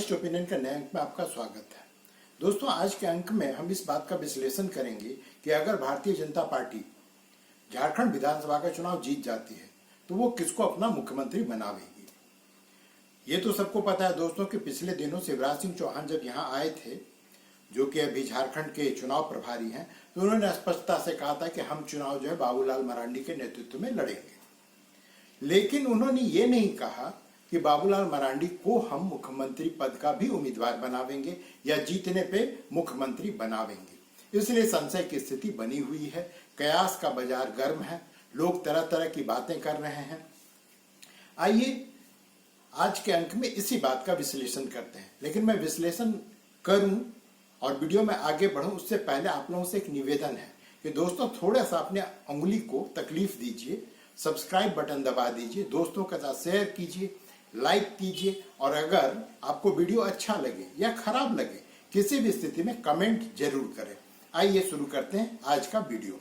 Honest opinion का नए अंक में आपका स्वागत है। दोस्तों, आज के अंक में हम इस बात का विश्लेषण करेंगे कि अगर भारतीय जनता पार्टी झारखंड विधानसभा का चुनाव जीत जाती है तो वो किसको अपना मुख्यमंत्री बनावेगी। ये तो सबको पता है दोस्तों कि पिछले दिनों शिवराज सिंह चौहान जब यहाँ आए थे, जो कि अभी झारखंड के चुनाव प्रभारी हैं, तो उन्होंने स्पष्टता से कहा था कि हम चुनाव जो है बाबूलाल मरांडी के नेतृत्व में लड़ेंगे। लेकिन उन्होंने ये नहीं कहा कि बाबूलाल मरांडी को हम मुख्यमंत्री पद का भी उम्मीदवार बनावेंगे या जीतने पे मुख्यमंत्री बनावेंगे। इसलिए संशय की स्थिति बनी हुई है, कयास का बाजार गर्म है, लोग तरह तरह की बातें कर रहे हैं। आइए आज के अंक में इसी बात का विश्लेषण करते हैं। लेकिन मैं विश्लेषण करूं और वीडियो में आगे बढ़ूं उससे पहले आप लोगों से एक निवेदन है कि दोस्तों थोड़ा सा अपने उंगली को तकलीफ दीजिए, सब्सक्राइब बटन दबा दीजिए, दोस्तों के साथ शेयर कीजिए, लाइक कीजिए और अगर आपको वीडियो अच्छा लगे या खराब लगे किसी भी स्थिति में कमेंट जरूर करें। आइए शुरू करते हैं आज का वीडियो।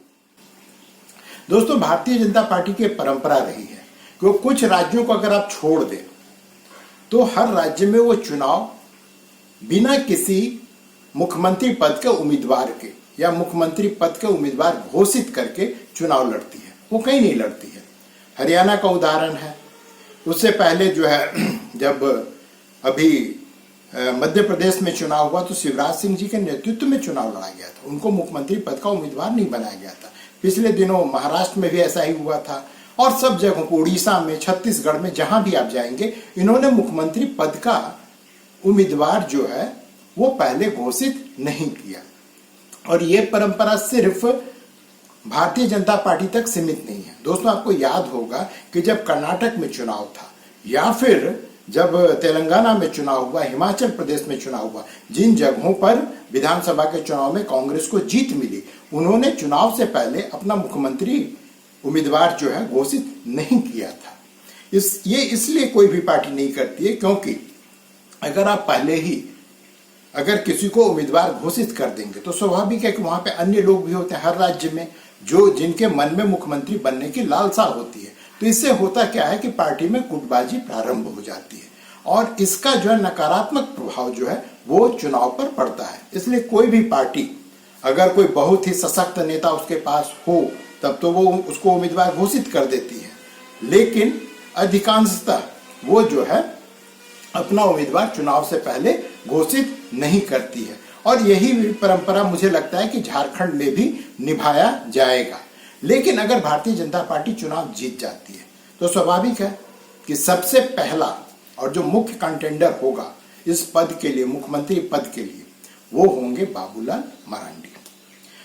दोस्तों, भारतीय जनता पार्टी की परंपरा रही है कि कुछ राज्यों को अगर आप छोड़ दें तो हर राज्य में वो चुनाव बिना किसी मुख्यमंत्री पद के उम्मीदवार के या मुख्यमंत्री पद के उम्मीदवार घोषित करके चुनाव लड़ती है, वो कहीं नहीं लड़ती है। हरियाणा का उदाहरण है। उससे पहले जो है जब अभी मध्य प्रदेश में चुनाव हुआ तो शिवराज सिंह जी के नेतृत्व में चुनाव लड़ा गया था, उनको मुख्यमंत्री पद का उम्मीदवार नहीं बनाया गया था। पिछले दिनों महाराष्ट्र में भी ऐसा ही हुआ था और सब जगहों को, उड़ीसा में, छत्तीसगढ़ में, जहां भी आप जाएंगे इन्होंने मुख्यमंत्री पद का उम्मीदवार जो है वो पहले घोषित नहीं किया। और ये परंपरा सिर्फ भारतीय जनता पार्टी तक सीमित नहीं है। दोस्तों, आपको याद होगा कि जब कर्नाटक में चुनाव था या फिर जब तेलंगाना में चुनाव हुआ, हिमाचल प्रदेश में चुनाव हुआ, जिन जगहों पर विधानसभा के चुनाव में कांग्रेस को जीत मिली, उन्होंने चुनाव से पहले अपना मुख्यमंत्री उम्मीदवार जो है घोषित नहीं किया था। ये इसलिए कोई भी पार्टी नहीं करती है क्योंकि अगर आप पहले ही अगर किसी को उम्मीदवार घोषित कर देंगे तो स्वाभाविक है कि वहां पे अन्य लोग भी होते हैं हर राज्य में जो जिनके मन में मुख्यमंत्री बनने की लालसा होती है। तो इससे होता क्या है कि पार्टी में गुटबाजी प्रारंभ हो जाती है और इसका जो है नकारात्मक प्रभाव जो है वो चुनाव पर पड़ता है। इसलिए कोई भी पार्टी अगर कोई बहुत ही सशक्त नेता उसके पास हो तब तो वो उसको उम्मीदवार घोषित कर देती है, लेकिन अधिकांशतः वो जो है अपना उम्मीदवार चुनाव से पहले घोषित नहीं करती है। और यही परंपरा मुझे लगता है कि झारखंड में भी निभाया जाएगा। लेकिन अगर भारतीय जनता पार्टी चुनाव जीत जाती है तो स्वाभाविक है कि सबसे पहला और जो मुख्य कंटेंडर होगा इस पद के लिए, मुख्यमंत्री पद के लिए, वो होंगे बाबूलाल मरांडी।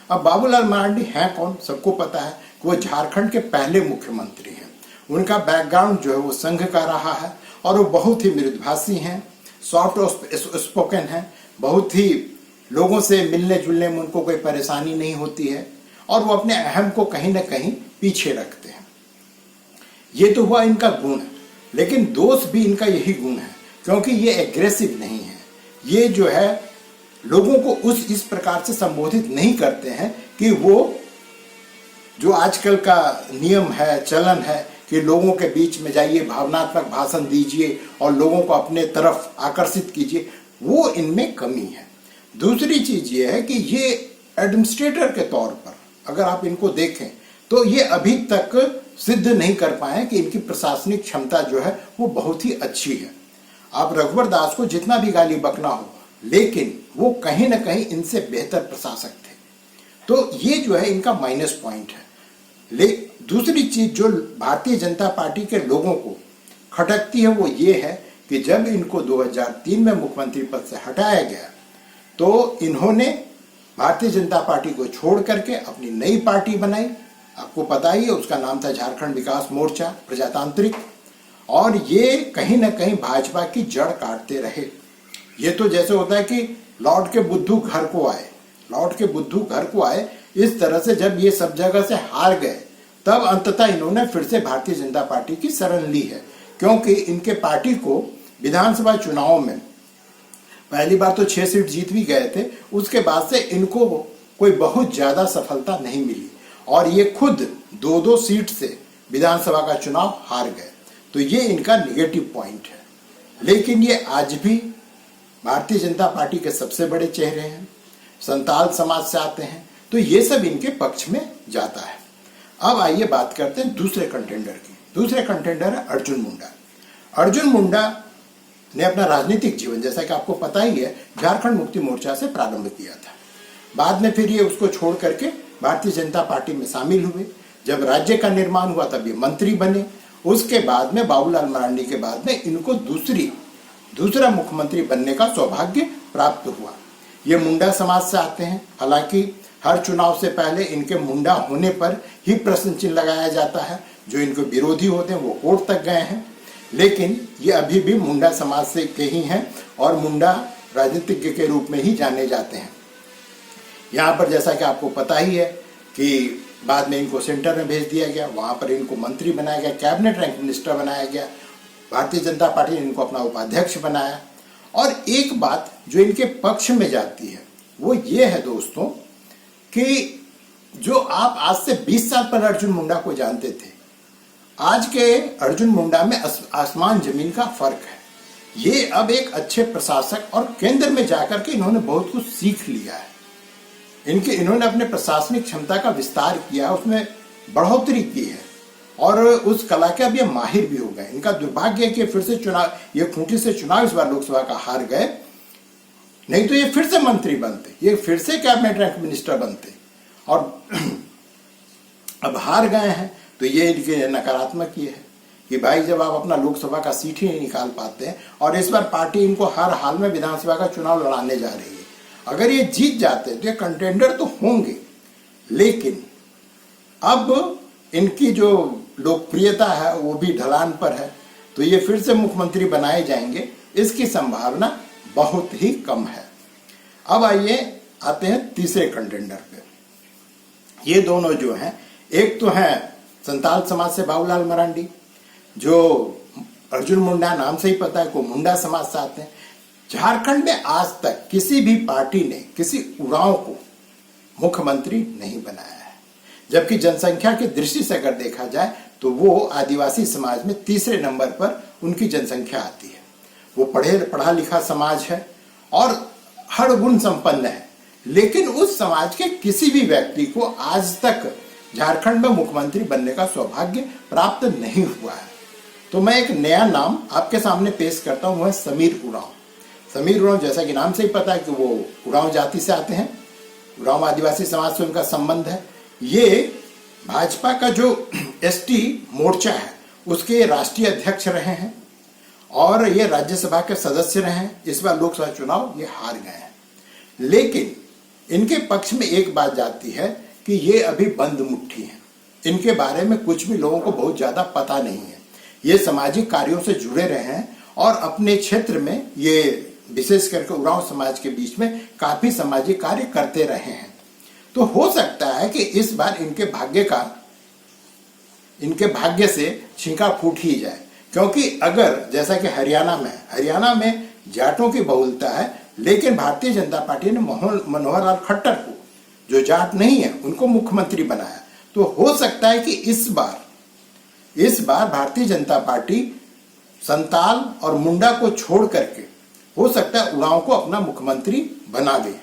अब बाबूलाल मरांडी हैं कौन? सबको पता है कि वो झारखंड के पहले मुख्यमंत्री हैं। उनका बैकग्राउंड जो है वो संघ का रहा है और वो बहुत ही मृदुभाषी हैं, सॉफ्ट स्पोकन हैं, बहुत ही लोगों से मिलने जुलने में उनको कोई परेशानी नहीं होती है और वो अपने अहम को कहीं ना कहीं पीछे रखते हैं। ये तो हुआ इनका गुण, लेकिन दोष भी इनका यही गुण है क्योंकि ये एग्रेसिव नहीं है। ये जो है लोगों को इस प्रकार से संबोधित नहीं करते हैं कि वो जो आजकल का नियम है, चलन है कि लोगों के बीच में जाइए, भावनात्मक भाषण दीजिए और लोगों को अपने तरफ आकर्षित कीजिए, वो इनमें कमी है। दूसरी चीज ये है कि ये एडमिनिस्ट्रेटर के तौर पर अगर आप इनको देखें तो ये अभी तक सिद्ध नहीं कर पाए कि इनकी प्रशासनिक क्षमता जो है वो बहुत ही अच्छी है। आप रघुवर दास को जितना भी गाली बकना हो, लेकिन वो कहीं ना कहीं इनसे बेहतर प्रशासक थे। तो ये जो है इनका माइनस पॉइंट है। दूसरी चीज जो भारतीय जनता पार्टी के लोगों को खटकती है वो ये है कि जब इनको 2003 में मुख्यमंत्री पद से हटाया गया तो इन्होंने भारतीय जनता पार्टी को छोड़ करके अपनी नई पार्टी बनाई। आपको पता ही है उसका नाम था झारखंड विकास मोर्चा प्रजातांत्रिक, और ये कहीं ना कहीं भाजपा की जड़ काटते रहे। ये तो जैसे होता है कि लौट के बुद्धू घर को आए, लौट के बुद्धू घर को आए। इस तरह से जब ये सब जगह से हार गए तब अंततः इन्होंने फिर से भारतीय जनता पार्टी की शरण ली है, क्योंकि इनके पार्टी को विधानसभा चुनाव में पहली बार तो 6 सीट जीत भी गए थे, उसके बाद से इनको कोई बहुत ज्यादा सफलता नहीं मिली और ये खुद 2-2 सीट से विधानसभा का चुनाव हार गए। तो ये इनका निगेटिव पॉइंट है। लेकिन ये आज भी भारतीय जनता पार्टी के सबसे बड़े चेहरे हैं, संताल समाज से आते हैं, तो ये सब इनके पक्ष में जाता है। अब आइए बात करते हैं दूसरे कंटेंडर की। दूसरे कंटेंडर है अर्जुन मुंडा। अर्जुन मुंडा ने अपना राजनीतिक जीवन, जैसा कि आपको पता ही है, झारखंड मुक्ति मोर्चा से प्रारंभ किया था। बाद में फिर ये उसको छोड़ करके भारतीय जनता पार्टी में शामिल हुए। जब राज्य का निर्माण हुआ तब ये मंत्री बने। उसके बाद में बाबूलाल मरांडी के बाद में इनको दूसरा मुख्यमंत्री बनने का सौभाग्य प्राप्त हुआ। ये मुंडा समाज से आते हैं। हालांकि हर चुनाव से पहले इनके मुंडा होने पर ही प्रश्न चिन्ह लगाया जाता है। जो इनके विरोधी होते हैं वो कोर्ट तक गए हैं, लेकिन ये अभी भी मुंडा समाज से के ही हैं और मुंडा राजनीतिज्ञ के रूप में ही जाने जाते हैं। यहाँ पर जैसा कि आपको पता ही है कि बाद में इनको सेंटर में भेज दिया गया, वहां पर इनको मंत्री बनाया गया, कैबिनेट रैंक मिनिस्टर बनाया गया। भारतीय जनता पार्टी ने इनको अपना उपाध्यक्ष बनाया। और एक बात जो इनके पक्ष में जाती है वो ये है दोस्तों कि जो आप आज से 20 साल पहले अर्जुन मुंडा को जानते थे, आज के अर्जुन मुंडा में आसमान जमीन का फर्क है। ये अब एक अच्छे प्रशासक और केंद्र में जाकर के इन्होंने बहुत कुछ सीख लिया है। इन्होंने अपने प्रशासनिक क्षमता का विस्तार किया, उसमें बढ़ोतरी की है और उस कला के अब ये माहिर भी हो गए। इनका दुर्भाग्य है कि फिर से ये खूंटी से चुनाव इस बार लोकसभा का हार गए, नहीं तो ये फिर से मंत्री बनते, ये फिर से कैबिनेट रैंक मिनिस्टर बनते। और अब हार गए हैं तो ये इनके नकारात्मक ये है कि भाई जब आप अपना लोकसभा का सीट ही नहीं निकाल पाते हैं, और इस बार पार्टी इनको हर हाल में विधानसभा का चुनाव लड़ाने जा रही है। अगर ये जीत जाते तो ये कंटेंडर तो होंगे, लेकिन अब इनकी जो लोकप्रियता है वो भी ढलान पर है, तो ये फिर से मुख्यमंत्री बनाए जाएंगे, इसकी संभावना बहुत ही कम है। अब आइए आते हैं तीसरे कंटेंडर पे। ये दोनों जो हैं, एक तो है संताल समाज से बाबूलाल मरांडी, जो अर्जुन मुंडा नाम से ही पता है को मुंडा समाज से आते हैं। झारखंड में आज तक किसी भी पार्टी ने किसी उरांव को मुख्यमंत्री नहीं बनाया है, जबकि जनसंख्या की दृष्टि से अगर देखा जाए तो वो आदिवासी समाज में तीसरे नंबर पर उनकी जनसंख्या आती है। वो पढ़ा लिखा समाज है और हर गुण संपन्न है, लेकिन उस समाज के किसी भी व्यक्ति को आज तक झारखंड में मुख्यमंत्री बनने का सौभाग्य प्राप्त नहीं हुआ है। तो मैं एक नया नाम आपके सामने पेश करता हूं, वह समीर उरांव। समीर उरांव, जैसा कि नाम से ही पता है कि वो उरांव जाति से आते हैं, उरांव आदिवासी समाज से उनका संबंध है। ये भाजपा का जो एसटी मोर्चा है उसके राष्ट्रीय अध्यक्ष रहे हैं और ये राज्यसभा के सदस्य रहे हैं। इस बार लोकसभा चुनाव ये हार गए हैं, लेकिन इनके पक्ष में एक बात जाती है कि ये अभी बंद मुट्ठी हैं। इनके बारे में कुछ भी लोगों को बहुत ज्यादा पता नहीं है। ये सामाजिक कार्यों से जुड़े रहे हैं और अपने क्षेत्र में ये विशेष करके उरांव समाज के बीच में काफी सामाजिक कार्य करते रहे हैं। तो हो सकता है कि इस बार इनके भाग्य से छींका फूट ही जाए, क्योंकि अगर जैसा कि हरियाणा में जाटों की बहुलता है, लेकिन भारतीय जनता पार्टी ने मनोहर लाल खट्टर को, जो जाट नहीं है, उनको मुख्यमंत्री बनाया। तो हो सकता है कि इस बार भारतीय जनता पार्टी संताल और मुंडा को छोड़ करके हो सकता है उरांव को अपना मुख्यमंत्री बना दे,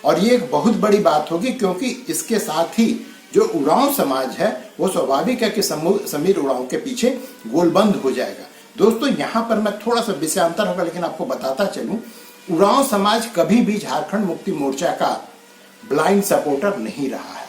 और ये एक बहुत बड़ी बात होगी, क्योंकि इसके साथ ही जो उरांव समाज है वो स्वाभाविक है कि समीर उरांव के पीछे गोलबंद हो जाएगा। दोस्तों, यहाँ पर मैं थोड़ा सा विषयांतर होगा, लेकिन आपको बताता चलूं, उरांव समाज कभी भी झारखंड मुक्ति मोर्चा का ब्लाइंड सपोर्टर नहीं रहा है।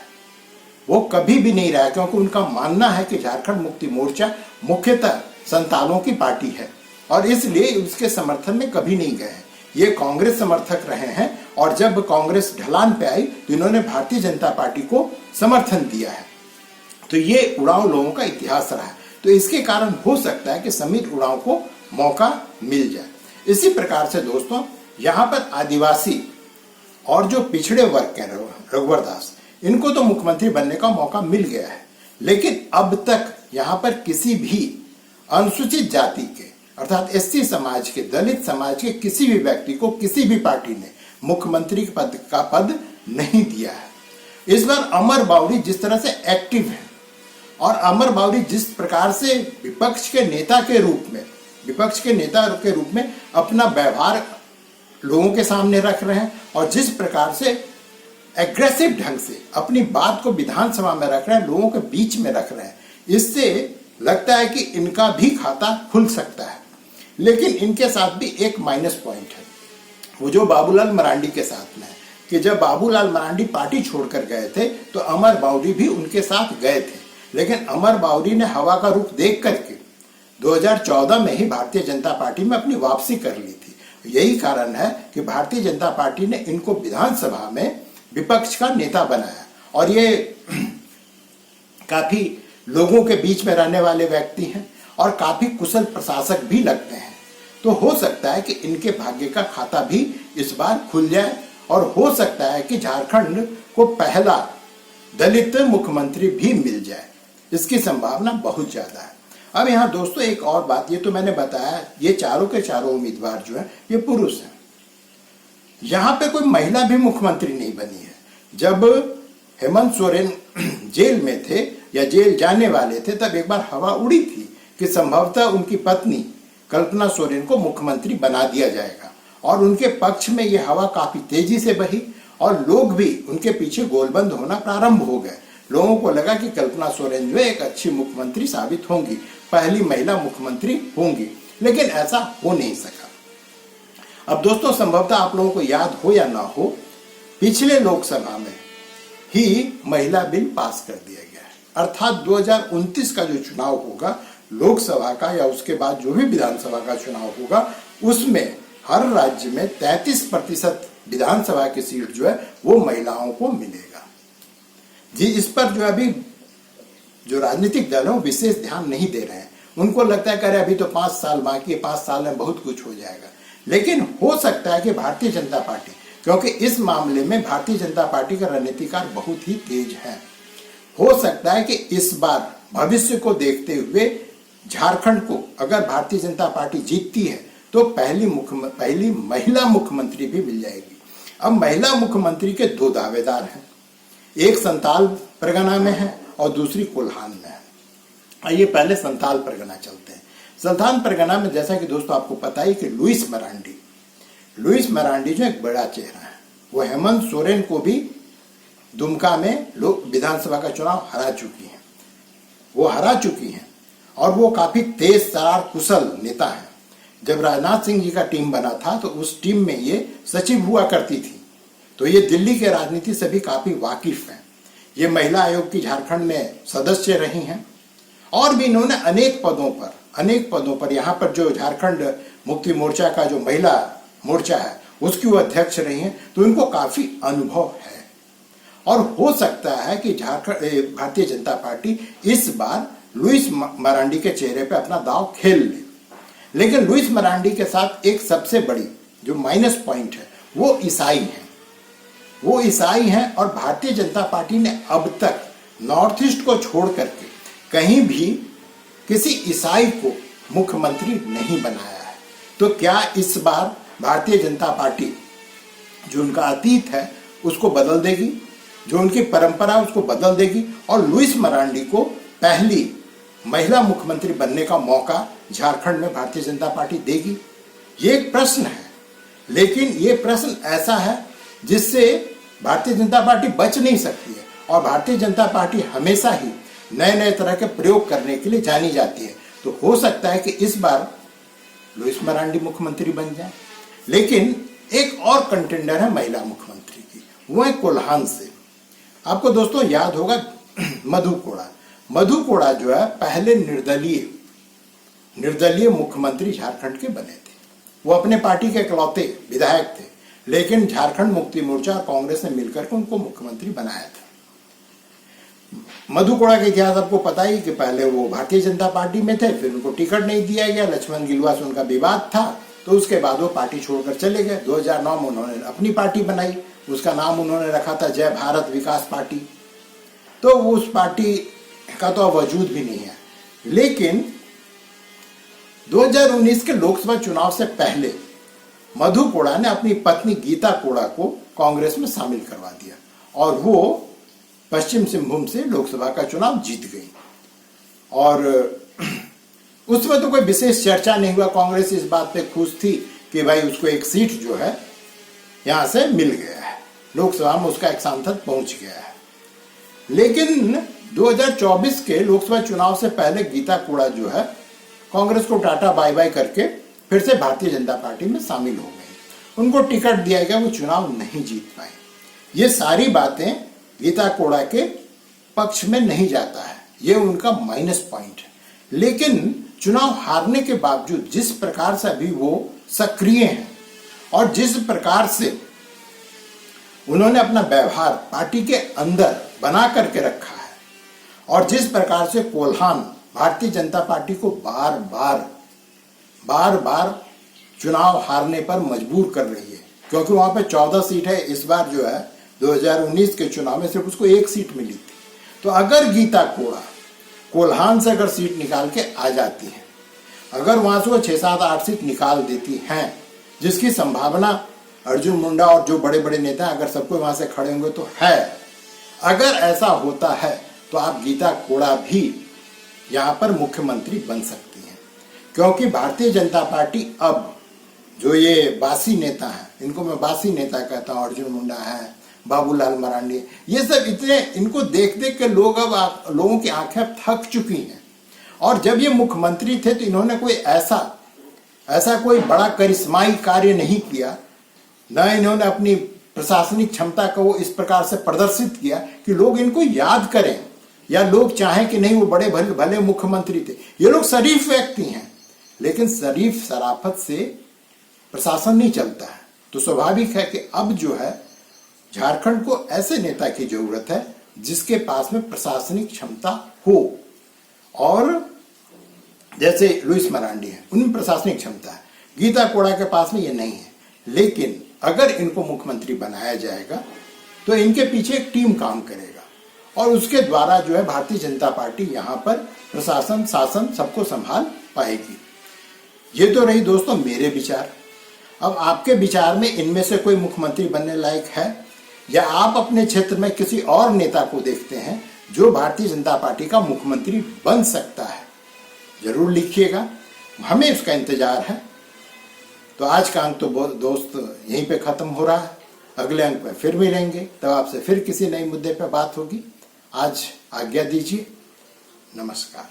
वो कभी भी नहीं रहा, क्योंकि उनका मानना है कि झारखंड मुक्ति मोर्चा मुख्यतः संतालों की पार्टी है और इसलिए उसके समर्थन में कभी नहीं गए हैं। ये कांग्रेस समर्थक रहे हैं और जब कांग्रेस ढलान पे आई तो इन्होंने भारतीय जनता पार्टी को समर्थन दिया है। तो ये उरांव लोगों का इतिहास रहा है। तो इसके कारण हो सकता है कि समीर उरांव को मौका मिल जाए। इसी प्रकार से दोस्तों, यहाँ पर आदिवासी और जो पिछड़े वर्ग के रघुवर दास, इनको तो मुख्यमंत्री बनने का मौका मिल गया है, लेकिन अब तक यहाँ पर किसी भी अनुसूचित जाति के अर्थात एससी समाज के, दलित समाज के किसी भी व्यक्ति को किसी भी पार्टी ने मुख्यमंत्री का पद नहीं दिया है। इस बार अमर बावरी जिस तरह से एक्टिव है और अमर बावरी जिस प्रकार से विपक्ष के नेता के रूप में अपना व्यवहार लोगों के सामने रख रहे हैं और जिस प्रकार से एग्रेसिव ढंग से अपनी बात को विधानसभा में रख रहे हैं, लोगों के बीच में रख रहे हैं, इससे लगता है कि इनका भी खाता खुल सकता है। लेकिन इनके साथ भी एक माइनस पॉइंट है, वो जो बाबूलाल मरांडी के साथ में है कि जब बाबूलाल मरांडी पार्टी छोड़कर गए थे तो अमर बावरी भी उनके साथ गए थे, लेकिन अमर बावरी ने हवा का रुख देख करके 2014 में ही भारतीय जनता पार्टी में अपनी वापसी कर ली थी। यही कारण है कि भारतीय जनता पार्टी ने इनको विधानसभा में विपक्ष का नेता बनाया और ये काफी लोगों के बीच में रहने वाले व्यक्ति हैं और काफी कुशल प्रशासक भी लगते हैं। तो हो सकता है कि इनके भाग्य का खाता भी इस बार खुल जाए और हो सकता है कि झारखंड को पहला दलित मुख्यमंत्री भी मिल जाए। इसकी संभावना बहुत ज्यादा है। अब यहाँ दोस्तों एक और बात, ये तो मैंने बताया ये चारों के चारों उम्मीदवार जो है ये पुरुष हैं। यहाँ पे कोई महिला भी मुख्यमंत्री नहीं बनी है। जब हेमंत सोरेन जेल में थे या जेल जाने वाले थे तब एक बार हवा उड़ी थी कि संभवतः उनकी पत्नी कल्पना सोरेन को मुख्यमंत्री बना दिया जाएगा और उनके पक्ष में ये हवा काफी तेजी से बही और लोग भी उनके पीछे गोलबंद होना प्रारंभ हो गए। लोगों को लगा कि कल्पना सोरेन जो है एक अच्छी मुख्यमंत्री साबित होंगी, पहली महिला मुख्यमंत्री होंगी, लेकिन ऐसा हो नहीं सका। अब दोस्तों संभवतः आप लोगों को याद हो या ना हो, पिछले लोकसभा में ही महिला बिल पास कर दिया गया है। अर्थात 2029 का जो चुनाव होगा लोकसभा का या उसके बाद जो भी विधानसभा का चुनाव होगा उसमें हर राज्य में 33% विधानसभा की सीट जो है वो महिलाओं को मिलेगा। जी, इस पर जो अभी जो राजनीतिक दल है विशेष ध्यान नहीं दे रहे हैं। उनको लगता है कि अरे अभी तो 5 साल बाकी है, 5 साल में बहुत कुछ हो जाएगा। लेकिन हो सकता है कि भारतीय जनता पार्टी, क्योंकि इस मामले में भारतीय जनता पार्टी का रणनीतिकार बहुत ही तेज है, हो सकता है कि इस बार भविष्य को देखते हुए झारखंड को अगर भारतीय जनता पार्टी जीतती है तो पहली महिला मुख्यमंत्री भी मिल जाएगी। अब महिला मुख्यमंत्री के 2 दावेदार हैं, एक संताल परगना में है और दूसरी कोल्हान में है। आइए पहले संताल परगना चलते हैं। संताल परगना में जैसा कि दोस्तों आपको पता ही कि लुइस मरांडी जो एक बड़ा चेहरा है, वो हेमंत सोरेन को भी दुमका में विधानसभा का चुनाव हरा चुकी हैं और वो काफी तेज तरार कुशल नेता है। जब राजनाथ सिंह जी का टीम बना था तो उस टीम में ये सचिव हुआ करती थी, तो ये दिल्ली के राजनीति से भी काफी वाकिफ हैं। ये महिला आयोग की झारखंड में सदस्य रही हैं और भी इन्होंने अनेक पदों पर यहाँ पर जो झारखंड मुक्ति मोर्चा का जो महिला मोर्चा है उसकी वो अध्यक्ष रही हैं, तो इनको काफी अनुभव है और हो सकता है कि भारतीय जनता पार्टी इस बार लुइस मरांडी के चेहरे पे अपना दांव खेल ले। लेकिन लुइस मरांडी के साथ एक सबसे बड़ी जो माइनस पॉइंट है वो ईसाई हैं और भारतीय जनता पार्टी ने अब तक नॉर्थ ईस्ट को छोड़ करके कहीं भी किसी ईसाई को मुख्यमंत्री नहीं बनाया है। तो क्या इस बार भारतीय जनता पार्टी जो उनका अतीत है उसको बदल देगी, जो उनकी परंपरा है उसको बदल देगी और लुइस मरांडी को पहली महिला मुख्यमंत्री बनने का मौका झारखंड में भारतीय जनता पार्टी देगी? ये एक प्रश्न है, लेकिन ये प्रश्न ऐसा है जिससे भारतीय जनता पार्टी बच नहीं सकती है और भारतीय जनता पार्टी हमेशा ही नए तरह के प्रयोग करने के लिए जानी जाती है। तो हो सकता है कि इस बार लुइस मरांडी मुख्यमंत्री बन जाए। लेकिन एक और कंटेंडर है महिला मुख्यमंत्री की, वो है कोल्हान से। आपको दोस्तों याद होगा मधु कोड़ा जो है पहले निर्दलीय मुख्यमंत्री झारखंड के बने थे। वो अपने पार्टी के इकलौते विधायक थे, लेकिन झारखंड मुक्ति मोर्चा और कांग्रेस ने मिलकर के उनको मुख्यमंत्री बनाया था। मधु कोड़ा का इतिहास आपको पता ही कि पहले वो भारतीय जनता पार्टी में थे, फिर उनको टिकट नहीं दिया गया, लक्ष्मण गिलुआ से उनका विवाद था, तो उसके बाद वो पार्टी छोड़कर चले गए। 2009 में उन्होंने अपनी पार्टी बनाई, उसका नाम उन्होंने रखा था जय भारत विकास पार्टी। तो उस पार्टी का तो वजूद भी नहीं है। लेकिन 2019 के लोकसभा चुनाव से पहले मधु कोड़ा ने अपनी पत्नी गीता कोड़ा को कांग्रेस में शामिल करवा दिया और वो पश्चिम सिंहभूम से लोकसभा का चुनाव जीत गई। और उसमें तो कोई विशेष चर्चा नहीं हुआ। कांग्रेस इस बात पे खुश थी कि भाई उसको एक सीट जो है यहां से मिल गया है, लोकसभा में उसका एक सांसद पहुंच गया है। लेकिन 2024 के लोकसभा चुनाव से पहले गीता कोड़ा जो है कांग्रेस को टाटा बाय बाय करके फिर से भारतीय जनता पार्टी में शामिल हो गई। उनको टिकट दिया गया, वो चुनाव नहीं जीत पाए। ये सारी बातें गीता कोड़ा के पक्ष में नहीं जाता है, ये उनका माइनस पॉइंट है। लेकिन चुनाव हारने के बावजूद जिस प्रकार से अभी वो सक्रिय हैं और जिस प्रकार से उन्होंने अपना व्यवहार पार्टी के अंदर बना करके रखा है और जिस प्रकार से कोल्हान भारतीय जनता पार्टी को बार बार चुनाव हारने पर मजबूर कर रही है, क्योंकि वहां पे 14 सीट है। इस बार जो है 2019 के चुनाव में सिर्फ उसको 1 सीट मिली थी। तो अगर गीता कोड़ा कोल्हान से अगर सीट निकाल के आ जाती है, अगर वहां से वो 6, 7, 8 सीट निकाल देती हैं, जिसकी संभावना अर्जुन मुंडा और जो बड़े बड़े नेता अगर सबको वहां से खड़े होंगे तो है। अगर ऐसा होता है तो आप गीता कोड़ा भी यहां पर मुख्यमंत्री बन सकती हैं, क्योंकि भारतीय जनता पार्टी अब जो ये बासी नेता हैं, इनको मैं बासी नेता कहता हूं, अर्जुन मुंडा है, बाबूलाल मरांडी, ये सब इतने, इनको देख देख के लोगों की आंखें थक चुकी हैं। और जब ये मुख्यमंत्री थे तो इन्होंने कोई ऐसा कोई बड़ा करिश्माई कार्य नहीं किया, न इन्होंने अपनी प्रशासनिक क्षमता को इस प्रकार से प्रदर्शित किया कि लोग इनको याद करें या लोग चाहें कि नहीं वो बड़े भले मुख्यमंत्री थे। ये लोग शरीफ व्यक्ति हैं, लेकिन शरीफ शराफत से प्रशासन नहीं चलता है। तो स्वाभाविक है कि अब जो है झारखंड को ऐसे नेता की जरूरत है जिसके पास में प्रशासनिक क्षमता हो, और जैसे लुइस मरांडी है, उनमें प्रशासनिक क्षमता है। गीता कोड़ा के पास में ये नहीं है। लेकिन अगर इनको मुख्यमंत्री बनाया जाएगा तो इनके पीछे एक टीम काम करेगा और उसके द्वारा जो है भारतीय जनता पार्टी यहाँ पर प्रशासन, शासन सबको संभाल पाएगी। ये तो रही दोस्तों मेरे विचार। अब आपके विचार में इनमें से कोई मुख्यमंत्री बनने लायक है, या आप अपने क्षेत्र में किसी और नेता को देखते हैं जो भारतीय जनता पार्टी का मुख्यमंत्री बन सकता है? जरूर लिखिएगा, हमें इसका इंतजार है। तो आज का अंक तो दोस्त यहीं पे खत्म हो रहा है। अगले अंक में फिर मिलेंगे, तब आपसे फिर किसी नए मुद्दे पे बात होगी। आज आज्ञा दीजिए, नमस्कार।